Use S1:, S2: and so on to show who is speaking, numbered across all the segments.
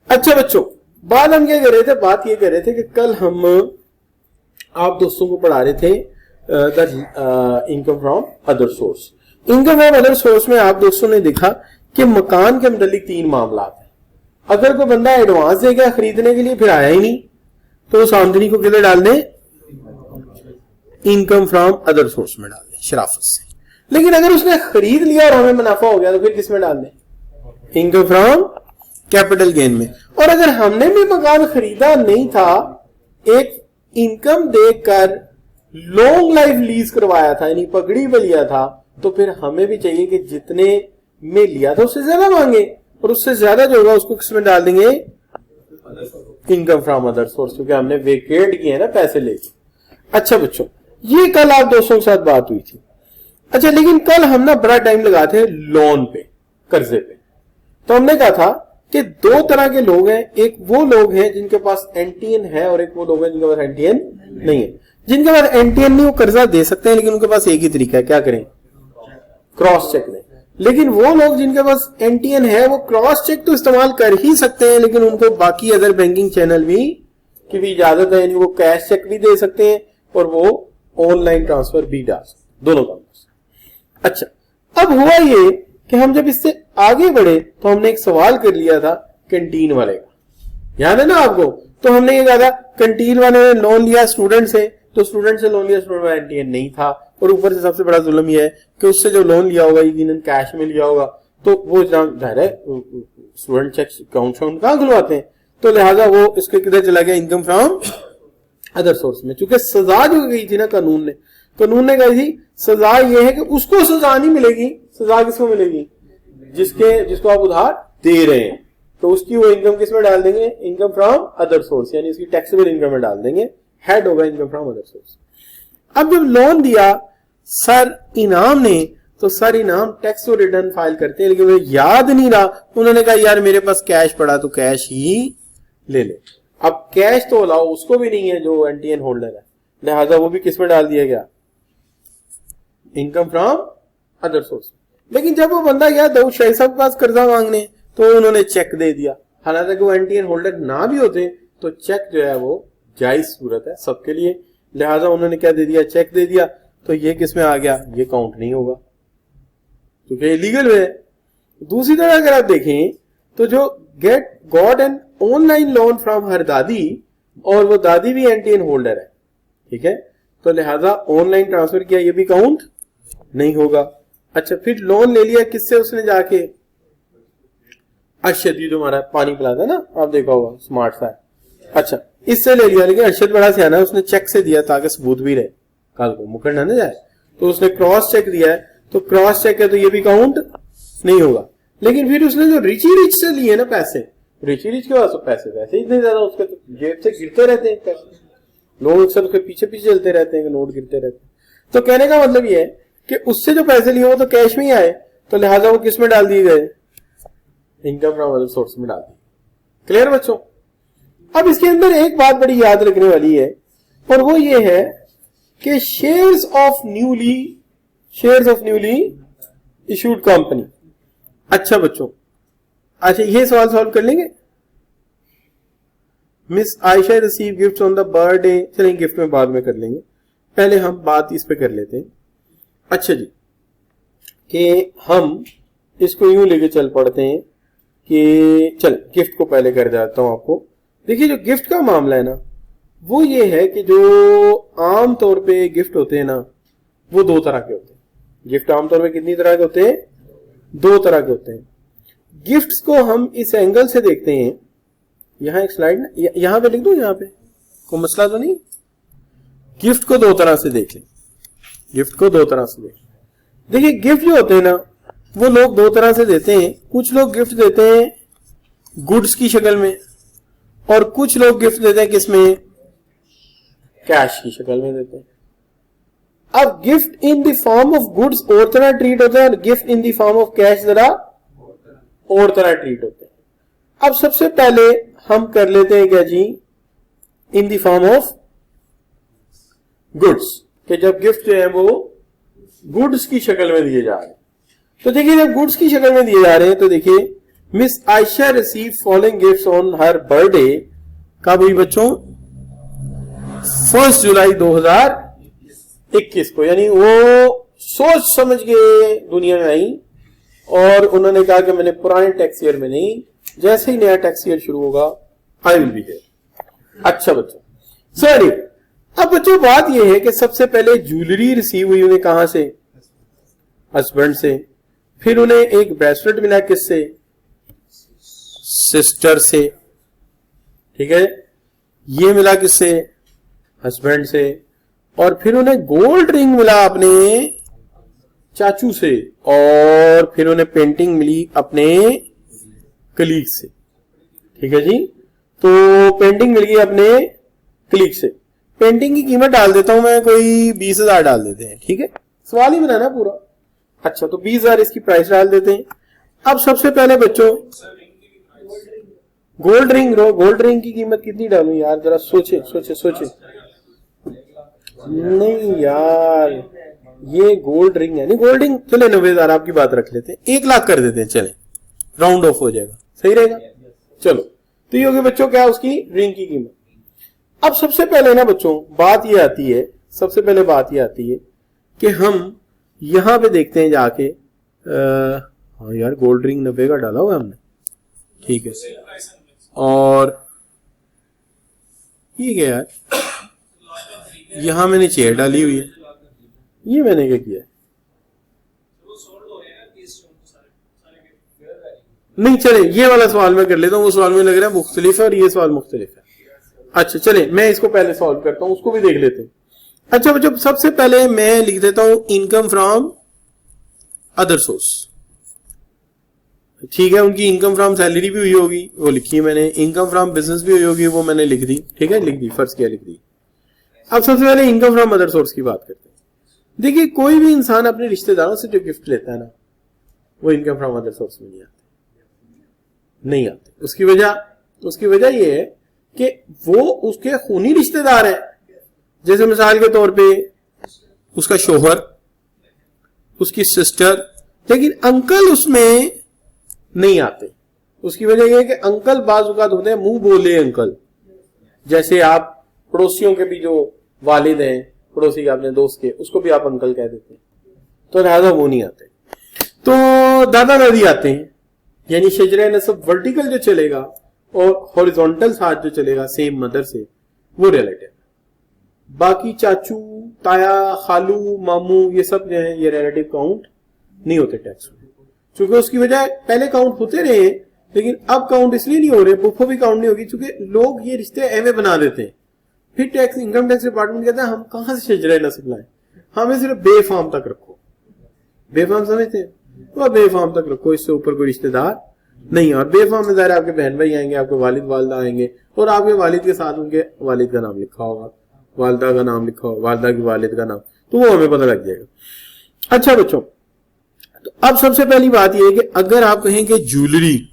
S1: अच्छा बच्चों, बात हम क्या कर रहे थे, बात ये कर रहे थे कि कल हम आप दोस्तों को पढ़ा रहे थे income from other source. Income from other source में आप दोस्तों ने देखा कि मकान के मुतालिक 3 मामला है। अगर कोई बंदा एडवांस दे गया खरीदने के लिए फिर आया ही नहीं, तो उस आमदनी को किधर डाल दें, इनकम फ्रॉम अदर सोर्स में डाल दें, शराफत से। लेकिन अगर उसने खरीद लिया और हमें मुनाफा हो गया तो फिर किस में डाल दें, इनकम फ्रॉम कैपिटल गेन में। और अगर हमने भी मकान खरीदा नहीं था, एक इनकम देकर लॉन्ग लाइफ लीज करवाया था, यानी पगड़ी पे लिया था, तो फिर हमें भी चाहिए कि जितने में लिया था उससे ज्यादा मांगे, और उससे ज्यादा जो होगा उसको किसमें डाल देंगे, इनकम फ्रॉम अदर सोर्स, क्योंकि हमने वेकेट किए ना पैसे लेके। अच्छा बच्चों, ये कल आप दोस्तों के साथ बात हुई थी। अच्छा, लेकिन कल हम ना बड़ा टाइम लगाते हैं लोन पे, कर्जे पे। तो हमने कहा था कि 2 तरह के लोग हैं, एक वो लोग हैं जिनके पास एनटीएन है और एक वो लोग हैं जिनके पास एनटीएन नहीं है। जिनके पास एनटीएन नहीं वो कर्जा दे सकते हैं, लेकिन उनके पास एक ही तरीका है, क्या करें, क्रॉस चेक लें। लेकिन वो लोग जिनके पास एनटीएन है वो क्रॉस चेक तो इस्तेमाल कर ही सकते हैं, लेकिन उनको बाकी अदर बैंकिंग चैनल भी की भी इजाजत है, यानी वो कैश चेक भी दे सकते हैं और वो ऑनलाइन ट्रांसफर भी डाल सकते, दोनों काम कर सकते। अच्छा, अब हुआ ये कि हम जब इससे आगे बढ़े तो हमने एक सवाल कर लिया था कैंटीन वाले का, याद है ना आपको। तो हमने ये कहा था कैंटीन वाले ने लोन लिया स्टूडेंट से, तो स्टूडेंट से लोन लिया, स्टूडेंट में एनटीएन नहीं था, और ऊपर से सबसे बड़ा जुल्म यह है कि उससे जो लोन लिया होगा यकीनन कैश में लिया होगा, तो वो जाहिर है स्टूडेंट चेक अकाउंट कहां खुलवाते हैं, तो लिहाजा वो इसके किधर चला गया, इनकम फ्रॉम अदर सोर्स में। चूंकि सजा जो गई थी ना कानून ने कही थी सजा ये है कि उसको सजा नहीं मिलेगी, सजा किसको मिलेगी, जिसको आप उधार दे रहे हैं, तो उसकी वो इनकम किस में डाल देंगे, इनकम फ्रॉम अदर सोर्स, यानी इसकी टैक्सेबल इनकम में डाल देंगे, हेड होगा इनकम फ्रॉम अदर सोर्स। अब जब लोन दिया सर इनाम ने, तो सर इनाम टैक्स और रिटर्न फाइल करते हैं, लेकिन उन्हें याद नहीं रहा, उन्होंने कहा यार मेरे पास कैश पड़ा तो कैश ही ले ले। अब कैश तो अलाउ उसको भी नहीं है जो एनटीएन होल्डर है, लिहाजा वो भी किस में डाल दिया गया, इनकम फ्रॉम अदर सोर्स। लेकिन जब वो बंदा गया दाऊद शाही साहब के पास कर्जा मांगने, तो उन्होंने चेक दे दिया, हालांकि वो एनटीएन होल्डर ना भी होते तो चेक जो है वो जायज सूरत है सबके लिए, लिहाजा उन्होंने क्या दे दिया, चेक दे दिया। तो ये किसमें आ गया, ये काउंट नहीं होगा क्योंकि इलीगल है। दूसरी तरह अगर आप देखें तो जो got an online loan from her दादी, और वो दादी भी एनटीएन होल्डर है, ठीक है, तो लिहाजा ऑनलाइन ट्रांसफर किया, ये भी काउंट नहीं होगा। अच्छा, फिर लोन ले लिया किससे, उसने जाके अर्शद, ये जो हमारा पानी पिलाता है ना, आप देखा होगा स्मार्ट सा है, अच्छा इससे ले लिया, लेकिन अर्शद बड़ा सियाना है, उसने चेक से दिया ताकि सबूत भी रहे, कल को मुकर ना जाए, तो उसने क्रॉस चेक दिया है, तो क्रॉस चेक है तो ये भी काउंट नहीं होगा। लेकिन फिर उसने जो रिची रिच से लिए ना पैसे, रिची रिच के पास पैसे वैसे इतने ज्यादा उसके तो जेब से गिरते रहते हैं पैसे, लोग अक्सर उसके पीछे पीछे चलते रहते हैं, नोट गिरते रहते हैं। तो कहने का मतलब ये है कि उससे जो पैसे लिए वो तो कैश में ही आए, तो लिहाजा वो किस में डाल दिए गए, इनकम फ्रॉम अदर सोर्स में डाल दिए। क्लियर बच्चों। अब इसके अंदर एक बात बड़ी याद रखने वाली है, और वो ये है कि shares of newly issued company. अच्छा बच्चों, अच्छा ये सवाल सॉल्व कर लेंगे। Miss Ayesha receive gift on the birthday, चलेंगे गिफ्ट में बाद में कर लेंगे, पहले हम बात इस पे कर लेते हैं। अच्छा जी, कि हम इसको यूं लेके चल पड़ते हैं कि चल गिफ्ट को पहले कर जाता हूं आपको। देखिए जो गिफ्ट का मामला है ना, वो ये है कि जो आम तौर पे गिफ्ट होते हैं ना, वो 2 तरह के होते हैं। गिफ्ट आमतौर पे कितनी तरह के होते हैं, 2 तरह के होते हैं। गिफ्ट्स को हम इस एंगल से देखते हैं, यहां एक स्लाइड ना, यहां पे लिख दूं, यहां पे कोई मसला तो नहीं। गिफ्ट को 2 तरह से देख लें, गिफ्ट को 2 तरह से देख। देखिए गिफ्ट जो होते हैं ना, वो लोग 2 तरह से देते हैं। कुछ लोग गिफ्ट देते हैं गुड्स की शक्ल में, और कुछ लोग गिफ्ट देते हैं किसमें, कैश की शक्ल में देते हैं। अब gift in the form of goods और तरह ट्रीट होता है, और gift in the form of cash जरा और तरह ट्रीट होते हैं। अब सबसे पहले हम कर लेते हैं क्या जी, in the form of goods, कि जब गिफ्ट जो है वो गुड्स की शक्ल में दिए जा रहे हैं। तो देखिए जब गुड्स की शक्ल में दिए जा रहे हैं, तो देखिए miss Ayesha receive following gifts on her birthday. कब हुई बच्चों? 1 जुलाई 2021 को। यानी वो सोच समझ के दुनिया में आई और उन्होंने कहा कि मैंने पुराने टैक्स ईयर में नहीं, जैसे ही नया टैक्स ईयर शुरू होगा आई विल बी हियर। अच्छा बच्चों, सॉरी, अब बच्चों बात यह है कि सबसे पहले ज्वेलरी रिसीव हुई उन्हें कहां से? हस्बैंड से। फिर उन्हें एक ब्रेसलेट मिला किससे? सिस्टर से। ठीक है, ये मिला किससे? हस्बैंड से। और फिर उन्हें गोल्ड रिंग मिला अपने चाचू से। और फिर उन्हें पेंटिंग मिली अपने कलीग से। ठीक है जी, तो पेंटिंग मिल गई अपने कलीग से। पेंटिंग की कीमत डाल देता हूं मैं, कोई 20,000 डाल देते हैं। ठीक है, सवाल ही बनाना पूरा। अच्छा, तो 20,000 इसकी प्राइस डाल देते हैं। अब सबसे पहले बच्चों गोल्ड रिंग की कीमत कितनी डालूं यार, जरा सोचे सोचे सोचे। नहीं यार, ये गोल्ड रिंग है नहीं, गोल्ड रिंग चले 90,000 आपकी बात रख लेते हैं, 1 लाख कर देते हैं, चले राउंड ऑफ हो जाएगा, सही रहेगा। चलो, तो ये होगी बच्चों क्या उसकी रिंग की कीमत। अब सबसे पहले ना बच्चों बात ये आती है, सबसे पहले बात ये आती है कि हम यहां पे देखते हैं जाके, हाँ यार गोल्ड रिंग 90 का डाला हुआ हमने, ठीक है। और ये क्या यार, यहां मैंने चेयर डाली हुई है, ये मैंने क्या किया? नहीं चले, ये वाला सवाल मैं कर लेता हूं, वो सवाल में लग रहा है मुख्तलिफ है और ये सवाल मुख्तलिफ है। अच्छा चले, मैं इसको पहले सॉल्व करता हूं, उसको भी देख लेते हैं। अच्छा बच्चों, सबसे पहले मैं लिख देता हूं इनकम फ्रॉम अदर सोर्स। ठीक है, उनकी इनकम फ्रॉम सैलरी भी हुई होगी, वो लिखी है मैंने। इनकम फ्रॉम बिजनेस भी हुई होगी, वो मैंने लिख दी। ठीक है, लिख दी, फर्ज किया, लिख दी। अब सबसे पहले इनकम फ्रॉम अदर सोर्स की बात करते हैं। देखिए, कोई भी इंसान अपने रिश्तेदारों से जो गिफ्ट लेता है ना, वो इनकम फ्रॉम अदर सोर्स में नहीं आते। उसकी वजह यह है कि वो उसके खूनी रिश्तेदार है। जैसे मिसाल के तौर पे उसका शोहर, उसकी सिस्टर, लेकिन अंकल उसमें नहीं आते। उसकी वजह यह है कि अंकल बाज़ औक़ात होते हैं मुंह बोले अंकल। जैसे आप पड़ोसियों के भी जो वालिद हैं, पड़ोसी के अपने दोस्त के, उसको भी आप अंकल कह देते हैं, तो लिहाजा वो नहीं आते। तो दादा दादी आते हैं, यानी शजरे नसब वर्टिकल जो चलेगा और हॉरिजॉन्टल साथ जो चलेगा सेम मदर से, वो रिलेटिव। बाकी चाचू, ताया, खालू, मामू, ये सब जो है ये रिलेटिव काउंट नहीं होते टैक्स में, क्योंकि उसकी वजह पहले काउंट होते रहे, लेकिन अब काउंट इसलिए नहीं हो रहे, बुफो भी काउंट नहीं होगी, क्योंकि लोग ये रिश्ते एवे बना देते हैं। फिर टैक्स, इनकम टैक्स डिपार्टमेंट कहता है हम कहां से शजरे नसब लाए, हमें सिर्फ बेफाम तक रखो। बेफाम समझते हैं, तो बेफाम तक रखो, इससे ऊपर कोई रिश्तेदार नहीं। और बेफाम में ज़ाहिर आपके बहन भाई आएंगे, आपके वालिद वालदा आएंगे, और आपके वालिद के साथ उनके वालिद का नाम लिखा होगा, वालदा का नाम लिखा होगा, वालदा की वालिद का नाम, तो वो हमें पता लग जाएगा। अच्छा बच्चों, तो अब सबसे पहली बात यह है कि अगर आप कहें कि ज्वेलरी,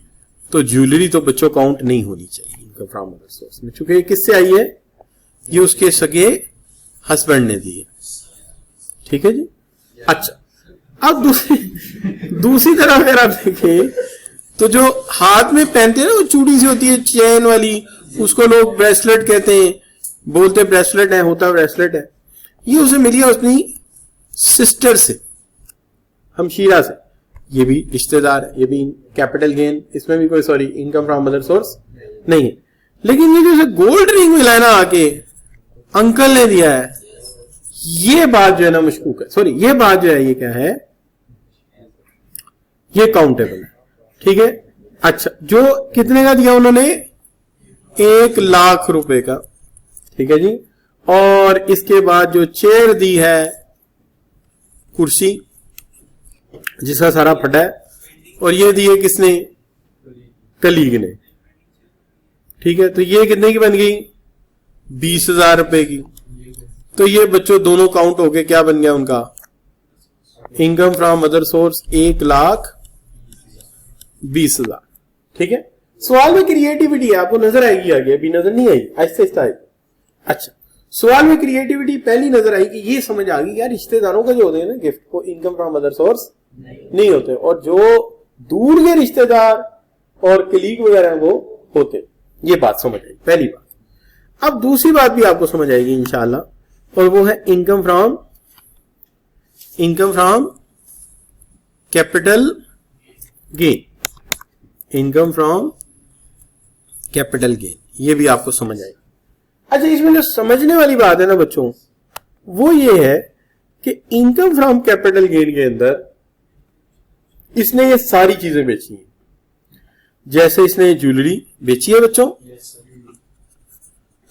S1: तो ज्वेलरी तो बच्चों काउंट नहीं होनी चाहिए इनकम फ्रॉम अदर सोर्स में, चूंकि किससे आई है? ये उसके सगे हस्बैंड ने दी है। ठीक है जी। अच्छा, अब दूसरी तरफ अगर आप देखें तो जो हाथ में पहनते हैं ना, वो चूड़ी सी होती है चैन वाली, उसको लोग ब्रेसलेट कहते हैं, बोलते ब्रेसलेट है, होता ब्रेसलेट है। ये उसे मिली है अपनी सिस्टर से, हमशीरा से। ये भी रिश्तेदार है, ये भी कैपिटल गेन, इसमें भी कोई sorry income from other source नहीं है। लेकिन ये जो गोल्ड रिंग मिला है ना, आके अंकल ने दिया है, ये बात जो है ना मशकूक है। सॉरी, ये बात जो है ये क्या है? ये काउंटेबल है। ठीक है। अच्छा, जो कितने का दिया उन्होंने? 1 लाख रुपए का। ठीक है जी। और इसके बाद जो चेयर दी है, कुर्सी जिसका सारा फटा है, और ये दी है किसने? कलीग ने। ठीक है, तो ये कितने की बन गई? 20,000 रुपए की। तो ये बच्चों दोनों काउंट हो गए, क्या बन गया उनका? Income from other source 1,20,000। ठीक है। सवाल में क्रिएटिविटी है, आपको नजर आएगी आगे, अभी नजर नहीं आई, आहिस्ते आहिस्ते आएगी। अच्छा, सवाल में क्रिएटिविटी पहली नजर आई कि ये समझ आ गई यार, रिश्तेदारों का जो होते हैं ना गिफ्ट, को इनकम फ्रॉम अदर सोर्स नहीं होते, और जो दूर के रिश्तेदार और कलीग वगैरह वो होते। ये बात समझ आई पहली बात। अब दूसरी बात भी आपको समझ आएगी इंशाल्लाह, और वो है income from capital gain. Income from capital gain, ये भी आपको समझ आएगी। अच्छा, इसमें जो समझने वाली बात है ना बच्चों, वो ये है कि इनकम फ्रॉम कैपिटल गेन के अंदर इसने ये सारी चीजें बेची हैं। जैसे इसने ज्वेलरी बेची है बच्चों,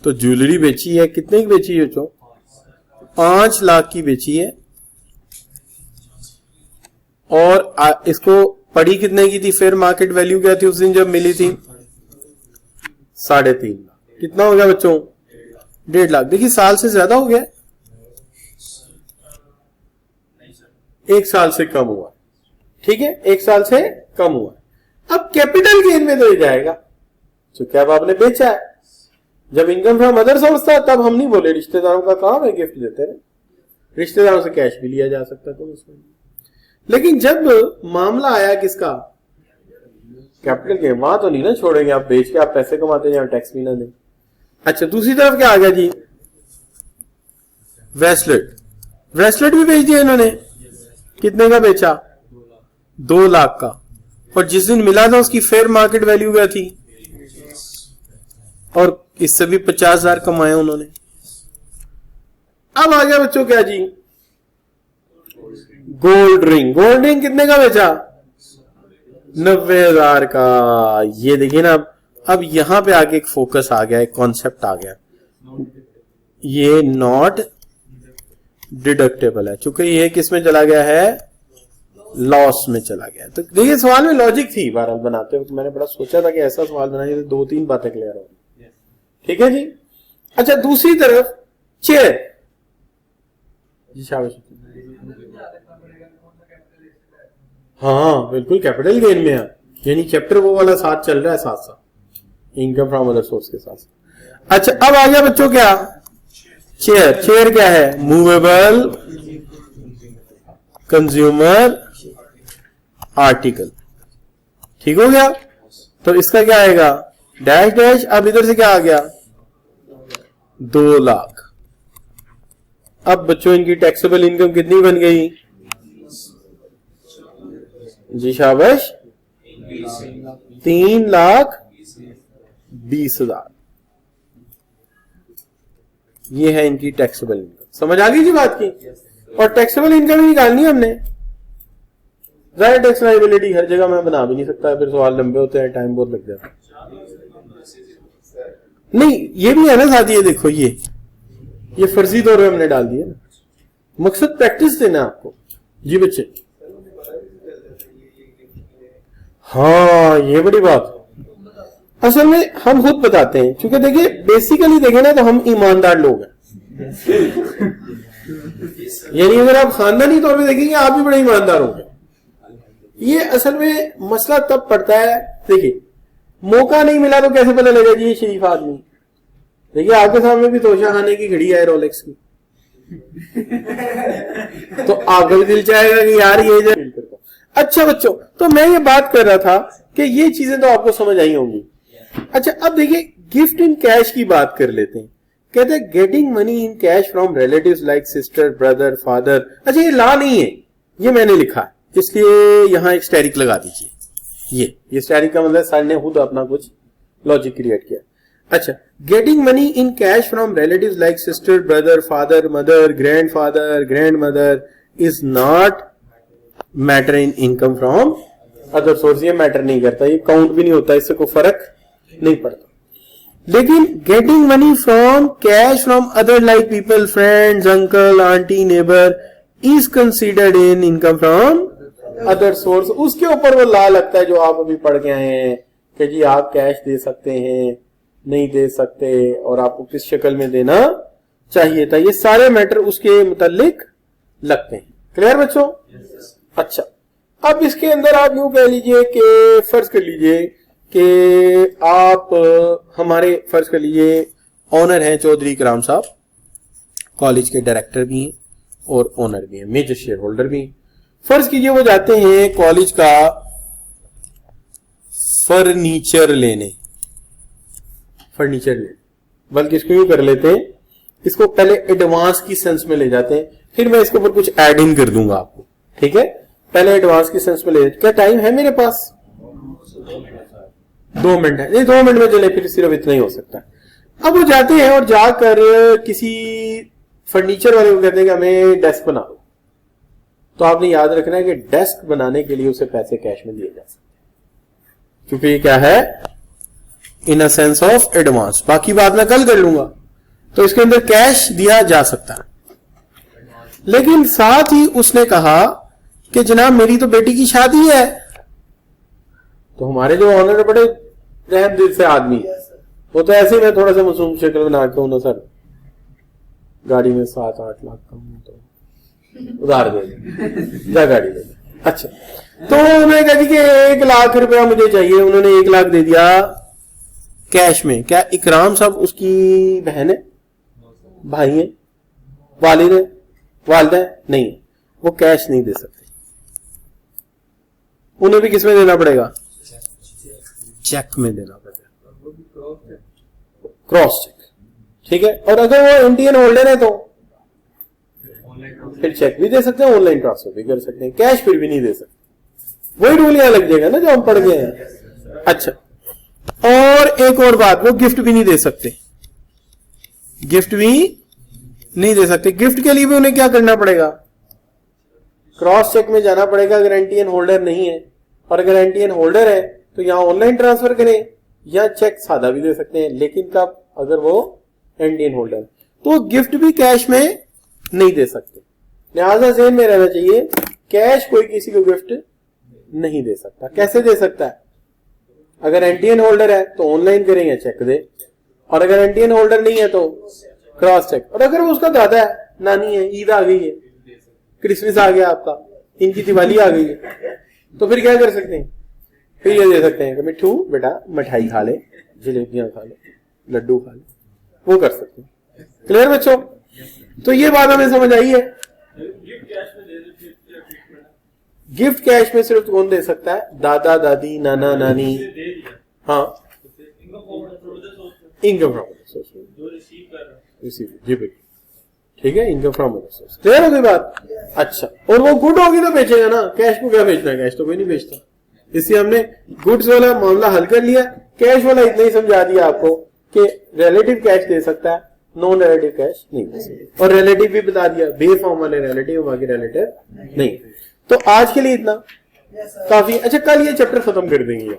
S1: तो ज्वेलरी बेची है, कितने की बेची है बच्चों? 5 लाख की बेची है। और इसको पड़ी कितने की थी? फेयर मार्केट वैल्यू क्या थी उस दिन जब मिली थी? 3.5 लाख। कितना हो गया बच्चों? 1.5 लाख। देखिए साल से ज्यादा हो गया, 1 साल से कम हुआ। ठीक है, 1 साल से कम हुआ। अब कैपिटल गेन में तो ये जाएगा क्योंकि अब आपने बेचा है। जब इनकम फ्रॉम अदर सोर्स था तब हम नहीं बोले रिश्तेदारों का काम है गिफ्ट देते रहे, रिश्तेदारों से कैश भी लिया जा सकता था उसमें। लेकिन जब मामला आया किसका? कैपिटल गेन, वहां तो नहीं ना छोड़ेंगे आप बेच के, आप पैसे कमाते हैं, टैक्स भी ना दें। अच्छा, दूसरी तरफ क्या आ गया जी? ब्रेसलेट। ब्रेसलेट भी बेच दिया इन्होंने। कितने का बेचा? 2 लाख का। और जिस दिन मिला था उसकी फेयर मार्केट वैल्यू क्या थी? और इससे भी 50,000 कमाए उन्होंने। अब आ गया बच्चों क्या जी? Gold ring. गोल्ड रिंग कितने का बेचा? 90,000 का। ये देखिए ना, अब यहां पे आके एक फोकस आ गया, एक कॉन्सेप्ट आ गया। ये नॉट डिडक्टेबल है, चूंकि ये किस में चला गया है? लॉस में चला गया। तो देखिए सवाल में लॉजिक थी, बहरहाल बनाते वक्त मैंने बड़ा सोचा था कि ऐसा सवाल बनाइए तो 2-3 बातें क्लियर हो। ठीक है जी। अच्छा, दूसरी तरफ चेयर जी, शाबाश। हाँ बिल्कुल, कैपिटल गेन में है, यानी चैप्टर वो वाला साथ चल रहा है, साथ साथ इनकम फ्रॉम अदर सोर्स के साथ। अच्छा, अब आ गया बच्चों क्या? चेयर। चेयर क्या है? Movable consumer article. ठीक हो गया। तो इसका क्या आएगा? Dash dash. अब इधर से क्या आ गया? 2 लाख। अब बच्चों इनकी टैक्सेबल इनकम कितनी बन गई जी? शाबाश, 3,20,000। ये है इनकी टैक्सेबल इनकम। समझ आ गई जी बात की? और टैक्सेबल इनकम ही निकालनी है हमने। जाहिर टैक्स लायबिलिटी हर जगह मैं बना भी नहीं सकता, फिर सवाल लंबे होते हैं, टाइम बहुत लग जाता है। नहीं, ये भी है ना साथ, ये देखो ये फर्जी तौर पे हमने डाल दिया ना। मकसद प्रैक्टिस देना आपको जी बच्चे। हाँ, ये बड़ी बात। असल में हम खुद बताते हैं, क्योंकि देखिए बेसिकली देखें ना तो हम ईमानदार लोग हैं। यानी अगर आप खानदानी तौर पे देखेंगे आप भी बड़े ईमानदार होंगे। ये असल में मसला तब पड़ता है, देखिए मौका नहीं मिला तो कैसे पता लगा जी ये शरीफ आदमी। देखिए आपके सामने भी तोशा खाने की घड़ी है रोलेक्स की, तो आपका भी दिल चाहेगा कि यार ये। अच्छा बच्चों, तो मैं ये बात कर रहा था कि ये चीजें तो आपको समझ आई होंगी। अच्छा, अब देखिए गिफ्ट इन कैश की बात कर लेते हैं। कहते हैं getting money in cash from relatives like sister, brother, father. अच्छा, ये ला नहीं है, ये मैंने लिखा है, इसलिए यहां एक स्टैरिक लगा दीजिए। ये स्टैरिक का मतलब सर ने खुद अपना कुछ लॉजिक क्रिएट किया। अच्छा, getting money in cash from relatives like sister, brother, father, mother, grandfather, grandmother is not matter in income from other source. ये मैटर नहीं करता, ये काउंट भी नहीं होता, इससे कोई फर्क नहीं पड़ता। लेकिन getting money from cash from other like people, friends, uncle, aunty, neighbour is considered in income from other source. उसके ऊपर वो ला लगता है जो आप अभी पढ़ के आए हैं कि जी आप कैश दे सकते हैं, नहीं दे सकते, और आपको किस शक्ल में देना चाहिए था। ये सारे मैटर उसके मुतालिक लगते हैं। क्लियर बच्चों? अच्छा, अब इसके अंदर आप यूं कह लीजिए कि फर्ज कर लीजिए कि आप हमारे फर्ज कर लीजिए ऑनर हैं चौधरी इकराम साहब, कॉलेज के डायरेक्टर भी हैं और ओनर भी हैं, मेजर शेयर होल्डर भी हैं। फर्ज कीजिए वो जाते हैं कॉलेज का फर्नीचर लेने, बल्कि इसको यूं कर लेते हैं, इसको पहले एडवांस की सेंस में ले जाते हैं, फिर मैं इसके ऊपर कुछ ऐड इन कर दूंगा आपको, ठीक है। पहले एडवांस की सेंस में ले जाते। क्या टाइम है मेरे पास? 2 मिनट है, नहीं 2 मिनट में चले, फिर सिर्फ इतना ही हो सकता है। अब वो जाते हैं और जाकर किसी फर्नीचर वाले को कहते हैं कि हमें डेस्क बना दो। तो आपने याद रखना है कि डेस्क बनाने के लिए उसे पैसे कैश में दिए जा सकते हैं, क्योंकि ये क्या है, इन अ सेंस ऑफ एडवांस। बाकी बात मैं कल कर लूंगा। तो इसके अंदर कैश दिया जा सकता है, लेकिन साथ ही उसने कहा कि जनाब मेरी तो बेटी की शादी है। तो हमारे जो ऑनर बड़े रहम दिल से आदमी है, वो तो ऐसे में थोड़ा सा मासूम शक्ल बना के ना सर गाड़ी में 7-8 लाख कम तो उधार दे जा गाड़ी दे। अच्छा, तो उन्होंने कहा कि 1 लाख रुपया मुझे चाहिए। उन्होंने 1 लाख दे दिया कैश में। क्या इकराम साहब उसकी बहन है, भाई है, वालिद है, वालिदा है? नहीं, वो कैश नहीं दे सकते। उन्हें भी किसमें देना पड़ेगा? चेक में देना पड़ेगा, क्रॉस चेक, ठीक है। और अगर वो इंडियन होल्डर है तो फिर चेक भी दे सकते हैं, ऑनलाइन ट्रांसफर भी कर सकते हैं, कैश फिर भी नहीं दे सकते। वही रूल यहां लग जाएगा ना जो हम पढ़ गए हैं। अच्छा, और एक और बात, वो गिफ्ट भी नहीं दे सकते, गिफ्ट भी नहीं दे सकते। गिफ्ट के लिए भी उन्हें क्या करना पड़ेगा? क्रॉस चेक में जाना पड़ेगा अगर एंटीएन होल्डर नहीं है। और अगर एंटीएन होल्डर है तो यहां ऑनलाइन ट्रांसफर करें या चेक सादा भी दे सकते हैं, लेकिन कब? अगर वो एंटीएन होल्डर। तो गिफ्ट भी कैश में नहीं दे सकते। लिहाजा ज़हन में रहना चाहिए, कैश कोई किसी को गिफ्ट नहीं दे सकता। कैसे दे सकता है? अगर एंटीएन होल्डर है तो ऑनलाइन करें या चेक दे, और अगर एंटीएन होल्डर नहीं है तो क्रॉस चेक। और अगर वो उसका दादा है, नानी है, ईद आ गई है, क्रिसमस आ गया आपका, इनकी दिवाली आ गई है, तो फिर क्या कर सकते हैं? फिर ये दे सकते हैं कि मिठू बेटा मिठाई खा ले, जलेबियां खा ले, लड्डू खा ले, वो कर सकते हैं। क्लियर बच्चों? तो ये बात हमें समझ आई है। गिफ्ट कैश में सिर्फ कौन दे सकता है? दादा दादी, नाना नानी। हाँ, इनकम फ्रॉम जी बेटी, ठीक है, income from other source. Clear हो गई बात? अच्छा, और वो गुड होगी तो बेचेगा ना, कैश को क्या बेचना है? कैश तो कोई नहीं बेचता। इसलिए हमने गुड्स वाला मामला हल कर लिया। कैश वाला इतना ही समझा दिया आपको कि रिलेटिव कैश दे सकता है, नॉन रिलेटिव कैश नहीं दे सकता। और रिलेटिव भी बता दिया, बे फॉर्म वाले रिलेटिव, बाकी रिलेटिव नहीं। तो आज के लिए इतना काफी। अच्छा, कल ये चैप्टर खत्म कर देंगे,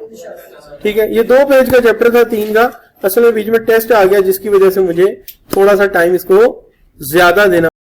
S1: ठीक है। ये 2 पेज का चैप्टर था, 3 का। असल में बीच में टेस्ट आ गया, जिसकी वजह से मुझे थोड़ा सा टाइम इसको ज्यादा देना